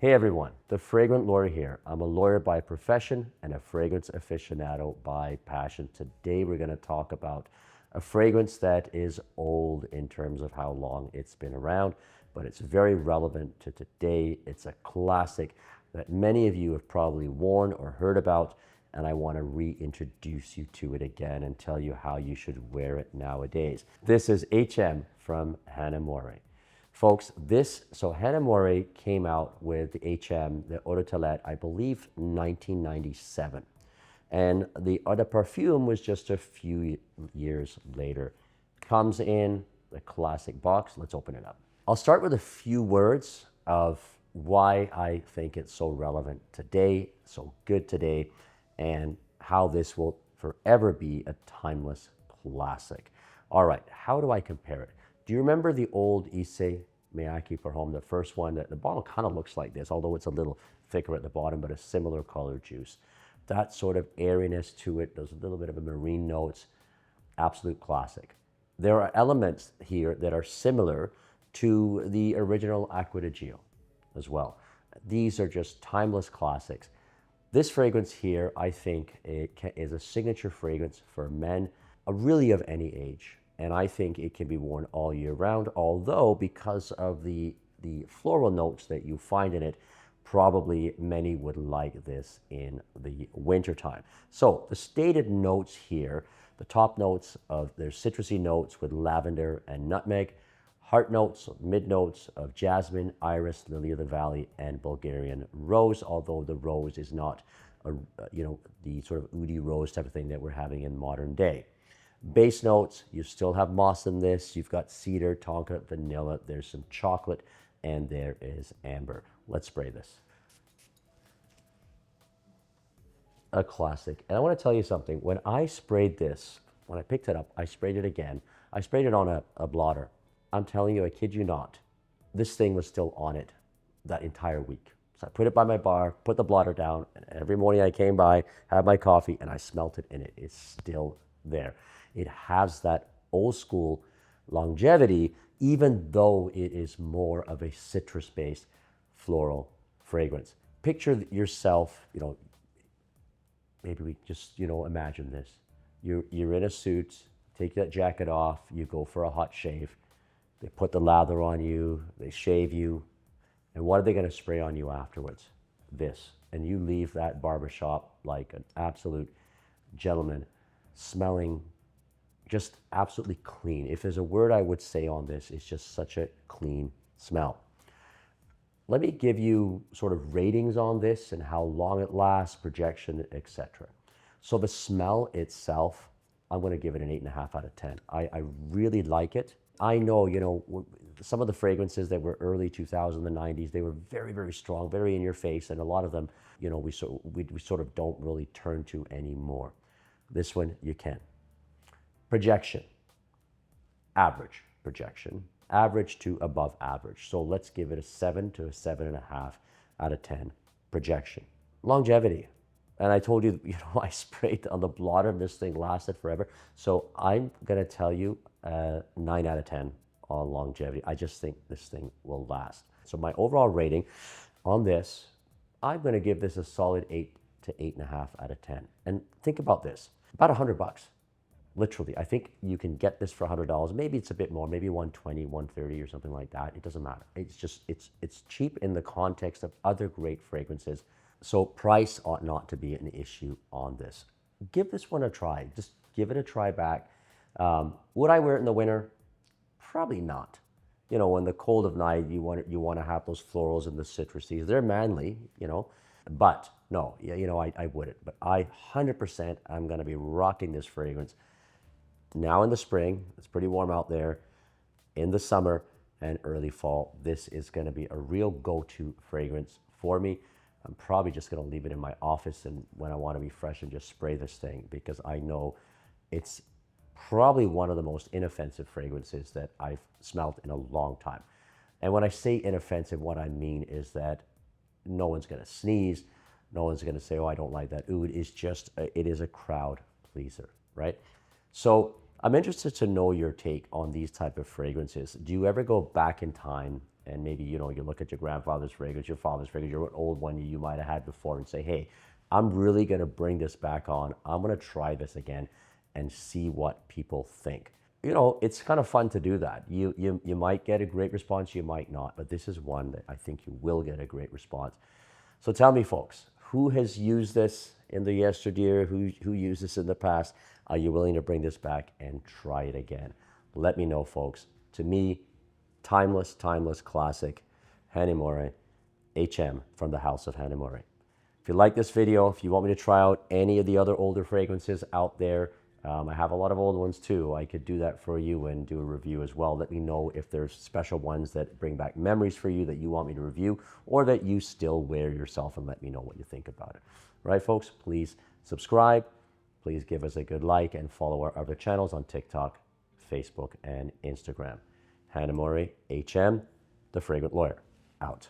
Hey everyone, the Fragrant lawyer here. I'm a lawyer by profession and a fragrance aficionado by passion. Today we're going to talk about a fragrance that is old in terms of how long it's been around, but it's very relevant to today. It's a classic that many of you have probably worn or heard about, and I want to reintroduce you to it again and tell you how you should wear it nowadays. This is HM from Hanae Mori. Folks, so Hanae Mori came out with the HM, the Eau de Toilette, I believe 1997. And the Eau de Parfum was just a few years later. Comes in the classic box. Let's open it up. I'll start with a few words of why I think it's so relevant today, so good today, and how this will forever be a timeless classic. All right, how do I compare it? Do you remember the old Issey Miyake for Home, the first one? That the bottle kind of looks like this, although it's a little thicker at the bottom, but a similar color juice. That sort of airiness to it, there's a little bit of a marine notes, absolute classic. There are elements here that are similar to the original Acqua di Gio as well. These are just timeless classics. This fragrance here, I think, is a signature fragrance for men, really of any age. And I think it can be worn all year round, although because of the floral notes that you find in it, probably many would like this in the wintertime. So the stated notes here, the top notes of their citrusy notes with lavender and nutmeg, heart notes, mid notes of jasmine, iris, lily of the valley, and Bulgarian rose, although the rose is not the sort of oudi rose type of thing that we're having in modern day. Base notes, you still have moss in this. You've got cedar, tonka, vanilla. There's some chocolate, and there is amber. Let's spray this. A classic. And I want to tell you something. When I sprayed this, when I picked it up, I sprayed it again. I sprayed it on a blotter. I'm telling you, I kid you not, this thing was still on it that entire week. So I put it by my bar, put the blotter down, and every morning I came by, had my coffee, and I smelt it, and it is still there. It has that old school longevity, even though it is more of a citrus-based floral fragrance. Picture yourself, maybe we just, imagine this. You're in a suit, take that jacket off, you go for a hot shave. They put the lather on you, they shave you, and what are they going to spray on you afterwards? This. And you leave that barbershop like an absolute gentleman, smelling just absolutely clean. If there's a word I would say on this, it's just such a clean smell. Let me give you sort of ratings on this and how long it lasts, projection, etc. So the smell itself, I'm going to give it an 8.5 out of 10. I really like it. I know, some of the fragrances that were early 2000s, the 90s, they were very, very strong, very in your face, and a lot of them, we sort of don't really turn to anymore. This one, you can. Projection, average projection, average to above average. So let's give it a 7 to a 7.5 out of 10 projection. Longevity, and I told you, I sprayed on the blotter and this thing lasted forever. So I'm gonna tell you 9 out of 10 on longevity. I just think this thing will last. So my overall rating on this, I'm gonna give this a solid 8 to 8.5 out of 10. And think about this, about $100. Literally, I think you can get this for $100. Maybe it's a bit more, maybe 120, 130 or something like that. It doesn't matter. It's just, it's cheap in the context of other great fragrances. So price ought not to be an issue on this. Give this one a try. Just give it a try back. Would I wear it in the winter? Probably not. In the cold of night, you want to have those florals and the citrusy. They're manly, but no, I wouldn't. But I 100%, I'm going to be rocking this fragrance now in the spring. It's pretty warm out there. In the summer and early fall, this is going to be a real go-to fragrance for me. I'm probably just going to leave it in my office and when I want to be fresh and just spray this thing, because I know it's probably one of the most inoffensive fragrances that I've smelled in a long time. And when I say inoffensive, what I mean is that no one's going to sneeze. No one's going to say, oh, I don't like that oud. It is a crowd pleaser, right? So I'm interested to know your take on these type of fragrances. Do you ever go back in time and maybe, you look at your grandfather's fragrance, your father's fragrance, your old one you might have had before, and say, hey, I'm really going to bring this back on. I'm going to try this again and see what people think. It's kind of fun to do that. You might get a great response, you might not, but this is one that I think you will get a great response. So tell me, folks, who has used this in the yesteryear? Who used this in the past? Are you willing to bring this back and try it again? Let me know, folks. To me, timeless classic, Hanae Mori HM from the House of Hanae Mori. If you like this video, if you want me to try out any of the other older fragrances out there, I have a lot of old ones too. I could do that for you and do a review as well. Let me know if there's special ones that bring back memories for you that you want me to review, or that you still wear yourself, and let me know what you think about it. All right, folks, please subscribe. Please give us a good like and follow our other channels on TikTok, Facebook, and Instagram. Hanae Mori HM, the Fragrant Lawyer, out.